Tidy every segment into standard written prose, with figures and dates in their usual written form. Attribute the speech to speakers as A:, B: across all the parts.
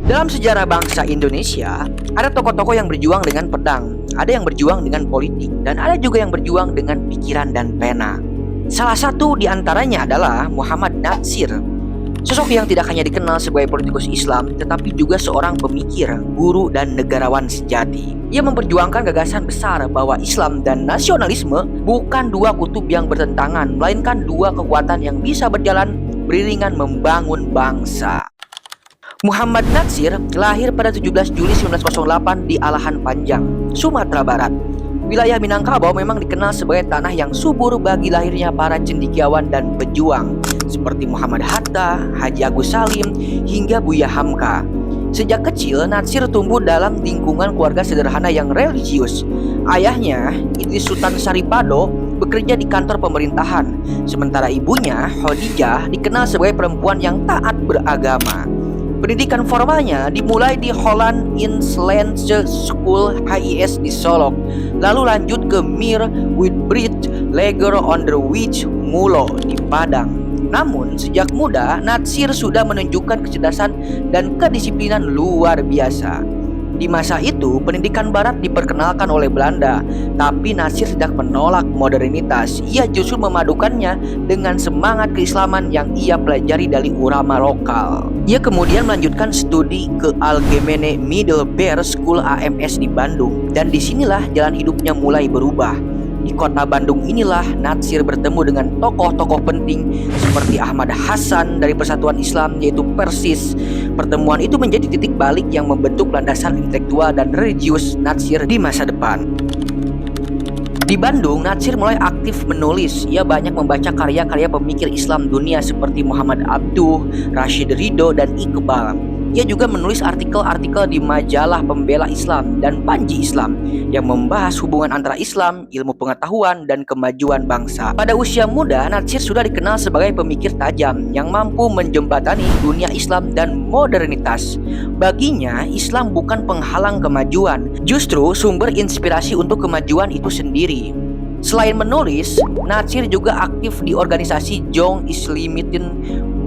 A: Dalam sejarah bangsa Indonesia, ada tokoh-tokoh yang berjuang dengan pedang, ada yang berjuang dengan politik, dan ada juga yang berjuang dengan pikiran dan pena. Salah satu di antaranya adalah Muhammad Natsir, sosok yang tidak hanya dikenal sebagai politikus Islam, tetapi juga seorang pemikir, guru, dan negarawan sejati. Ia memperjuangkan gagasan besar bahwa Islam dan nasionalisme bukan dua kutub yang bertentangan, melainkan dua kekuatan yang bisa berjalan beriringan membangun bangsa. Muhammad Natsir lahir pada 17 Juli 1908 di Alahan Panjang, Sumatera Barat. Wilayah Minangkabau memang dikenal sebagai tanah yang subur bagi lahirnya para cendekiawan dan pejuang seperti Muhammad Hatta, Haji Agus Salim, hingga Buya Hamka. Sejak kecil, Natsir tumbuh dalam lingkungan keluarga sederhana yang religius. Ayahnya, Idris Sultan Saripado, bekerja di kantor pemerintahan, sementara ibunya, Khadijah, dikenal sebagai perempuan yang taat beragama. Pendidikan formalnya dimulai di Holland Inland School HIS di Solok, lalu lanjut ke Mir Whitbread Lager Onderwijs Mulo di Padang. Namun, sejak muda, Natsir sudah menunjukkan kecerdasan dan kedisiplinan luar biasa. Di masa itu, pendidikan barat diperkenalkan oleh Belanda, tapi Natsir sedang menolak modernitas. Ia justru memadukannya dengan semangat keislaman yang ia pelajari dari ulama lokal. Ia kemudian melanjutkan studi ke Algemene Middelbare School AMS di Bandung, dan disinilah jalan hidupnya mulai berubah. Di kota Bandung inilah Natsir bertemu dengan tokoh-tokoh penting seperti Ahmad Hasan dari Persatuan Islam, yaitu Persis. Pertemuan itu menjadi titik balik yang membentuk landasan intelektual dan religius Natsir di masa depan. Di Bandung, Natsir mulai aktif menulis. Ia banyak membaca karya-karya pemikir Islam dunia seperti Muhammad Abduh, Rashid Ridho, dan Iqbal. Ia juga menulis artikel-artikel di majalah Pembela Islam dan Panji Islam yang membahas hubungan antara Islam, ilmu pengetahuan, dan kemajuan bangsa. Pada usia muda, Natsir sudah dikenal sebagai pemikir tajam yang mampu menjembatani dunia Islam dan modernitas. Baginya, Islam bukan penghalang kemajuan, justru sumber inspirasi untuk kemajuan itu sendiri. Selain menulis, Natsir juga aktif di organisasi Jong Islamitin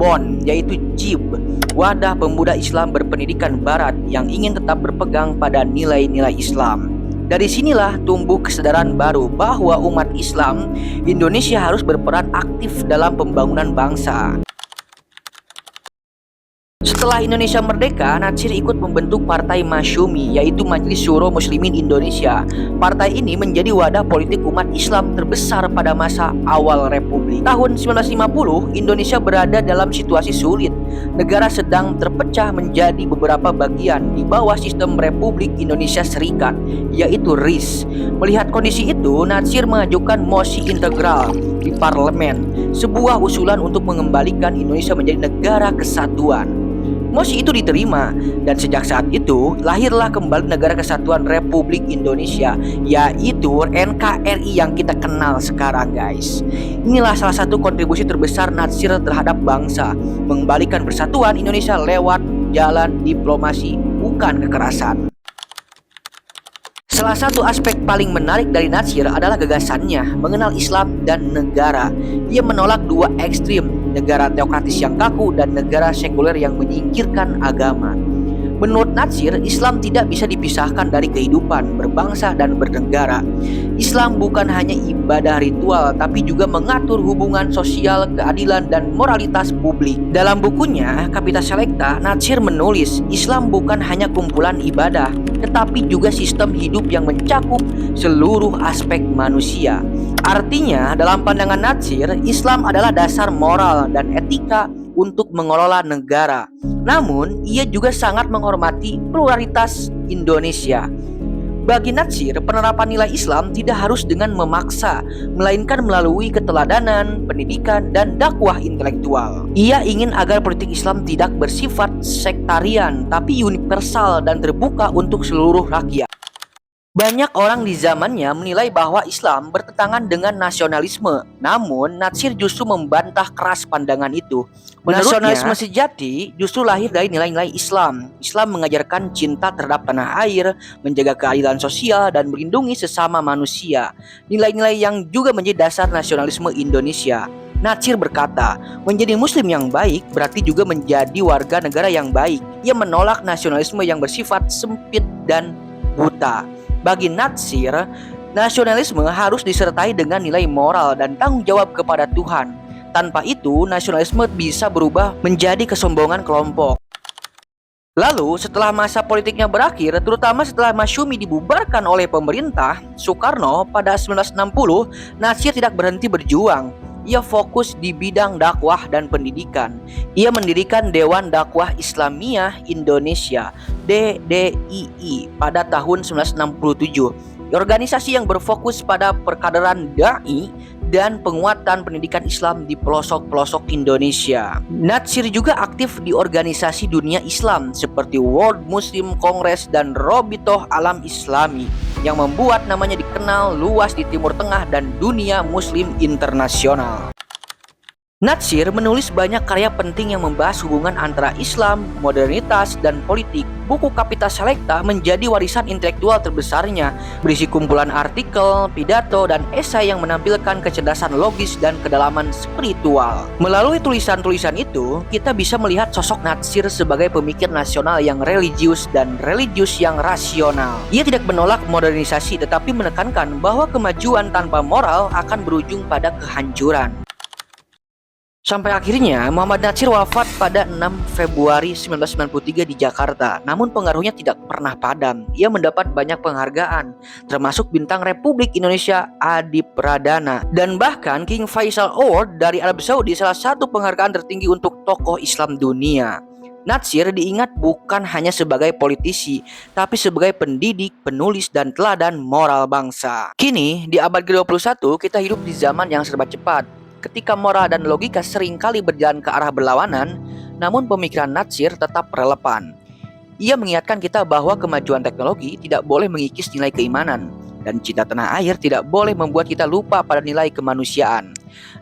A: Bond, yaitu JIB, wadah pemuda Islam berpendidikan barat yang ingin tetap berpegang pada nilai-nilai Islam. Dari sinilah tumbuh kesadaran baru bahwa umat Islam Indonesia harus berperan aktif dalam pembangunan bangsa. Setelah Indonesia merdeka, Natsir ikut membentuk Partai Masyumi, yaitu Majelis Syuro Muslimin Indonesia. Partai ini menjadi wadah politik umat Islam terbesar pada masa awal Republik. Tahun 1950, Indonesia berada dalam situasi sulit. Negara sedang terpecah menjadi beberapa bagian di bawah sistem Republik Indonesia Serikat, yaitu RIS. Melihat kondisi itu, Natsir mengajukan mosi integral di parlemen, sebuah usulan untuk mengembalikan Indonesia menjadi negara kesatuan. Mosi itu diterima, dan sejak saat itu lahirlah kembali Negara Kesatuan Republik Indonesia, yaitu NKRI yang kita kenal sekarang, guys. Inilah salah satu kontribusi terbesar Natsir terhadap bangsa, mengembalikan persatuan Indonesia lewat jalan diplomasi, bukan kekerasan. Salah satu aspek paling menarik dari Natsir adalah gagasannya mengenal Islam dan negara. Ia menolak dua ekstrim, negara teokratis yang kaku dan negara sekuler yang menyingkirkan agama. Menurut Natsir, Islam tidak bisa dipisahkan dari kehidupan berbangsa dan bernegara. Islam bukan hanya ibadah ritual, tapi juga mengatur hubungan sosial, keadilan, dan moralitas publik. Dalam bukunya, Kapita Selecta, Natsir menulis, Islam bukan hanya kumpulan ibadah, tetapi juga sistem hidup yang mencakup seluruh aspek manusia. Artinya, dalam pandangan Natsir, Islam adalah dasar moral dan etika untuk mengelola negara. Namun, ia juga sangat menghormati pluralitas Indonesia. Bagi Natsir, penerapan nilai Islam tidak harus dengan memaksa, melainkan melalui keteladanan, pendidikan, dan dakwah intelektual. Ia ingin agar politik Islam tidak bersifat sektarian, tapi universal dan terbuka untuk seluruh rakyat. Banyak orang di zamannya menilai bahwa Islam bertentangan dengan nasionalisme. Namun, Natsir justru membantah keras pandangan itu. Menurutnya, nasionalisme sejati justru lahir dari nilai-nilai Islam. Islam mengajarkan cinta terhadap tanah air, menjaga keadilan sosial, dan melindungi sesama manusia. Nilai-nilai yang juga menjadi dasar nasionalisme Indonesia. Natsir berkata, menjadi muslim yang baik berarti juga menjadi warga negara yang baik. Ia menolak nasionalisme yang bersifat sempit dan buta. Bagi Natsir, nasionalisme harus disertai dengan nilai moral dan tanggung jawab kepada Tuhan. Tanpa itu, nasionalisme bisa berubah menjadi kesombongan kelompok. Lalu, setelah masa politiknya berakhir, terutama setelah Masyumi dibubarkan oleh pemerintah, Soekarno pada 1960, Natsir tidak berhenti berjuang. Ia fokus di bidang dakwah dan pendidikan. Ia mendirikan Dewan Dakwah Islamiyah Indonesia (DDII) pada tahun 1967. Organisasi yang berfokus pada perkaderan dai dan penguatan pendidikan Islam di pelosok-pelosok Indonesia. Natsir juga aktif di organisasi dunia Islam seperti World Muslim Congress dan Robitoh Alam Islami yang membuat namanya dikenal luas di Timur Tengah dan dunia Muslim internasional. Natsir menulis banyak karya penting yang membahas hubungan antara Islam, modernitas, dan politik. Buku Kapitas Selekta menjadi warisan intelektual terbesarnya, berisi kumpulan artikel, pidato, dan esai yang menampilkan kecerdasan logis dan kedalaman spiritual. Melalui tulisan-tulisan itu, kita bisa melihat sosok Natsir sebagai pemikir nasional yang religius dan religius yang rasional. Ia tidak menolak modernisasi, tetapi menekankan bahwa kemajuan tanpa moral akan berujung pada kehancuran. Sampai akhirnya Muhammad Natsir wafat pada 6 Februari 1993 di Jakarta. Namun pengaruhnya tidak pernah padam. Ia mendapat banyak penghargaan, termasuk Bintang Republik Indonesia Adi Pradana dan bahkan King Faisal Award dari Arab Saudi, salah satu penghargaan tertinggi untuk tokoh Islam dunia. Natsir diingat bukan hanya sebagai politisi, tapi sebagai pendidik, penulis, dan teladan moral bangsa. Kini, di abad ke-21, kita hidup di zaman yang serba cepat. Ketika moral dan logika seringkali berjalan ke arah berlawanan, namun pemikiran Natsir tetap relevan. Ia mengingatkan kita bahwa kemajuan teknologi tidak boleh mengikis nilai keimanan, dan cinta tanah air tidak boleh membuat kita lupa pada nilai kemanusiaan.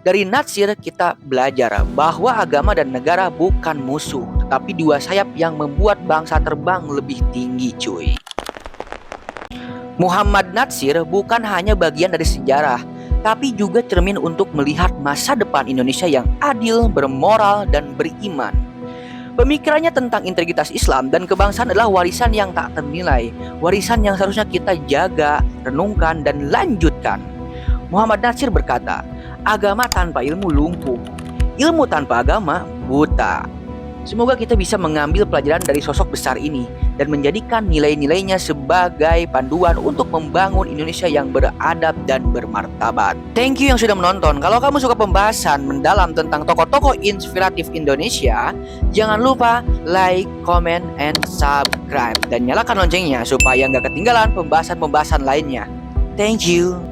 A: Dari Natsir kita belajar bahwa agama dan negara bukan musuh, tetapi dua sayap yang membuat bangsa terbang lebih tinggi, cuy. Muhammad Natsir bukan hanya bagian dari sejarah, tapi juga cermin untuk melihat masa depan Indonesia yang adil, bermoral, dan beriman. Pemikirannya tentang integritas Islam dan kebangsaan adalah warisan yang tak ternilai, warisan yang seharusnya kita jaga, renungkan, dan lanjutkan. Muhammad Natsir berkata, agama tanpa ilmu lumpuh, ilmu tanpa agama buta. Semoga kita bisa mengambil pelajaran dari sosok besar ini dan menjadikan nilai-nilainya sebagai panduan untuk membangun Indonesia yang beradab dan bermartabat. Thank you yang sudah menonton. Kalau kamu suka pembahasan mendalam tentang tokoh-tokoh inspiratif Indonesia, jangan lupa like, comment, and subscribe. Dan nyalakan loncengnya supaya nggak ketinggalan pembahasan-pembahasan lainnya. Thank you.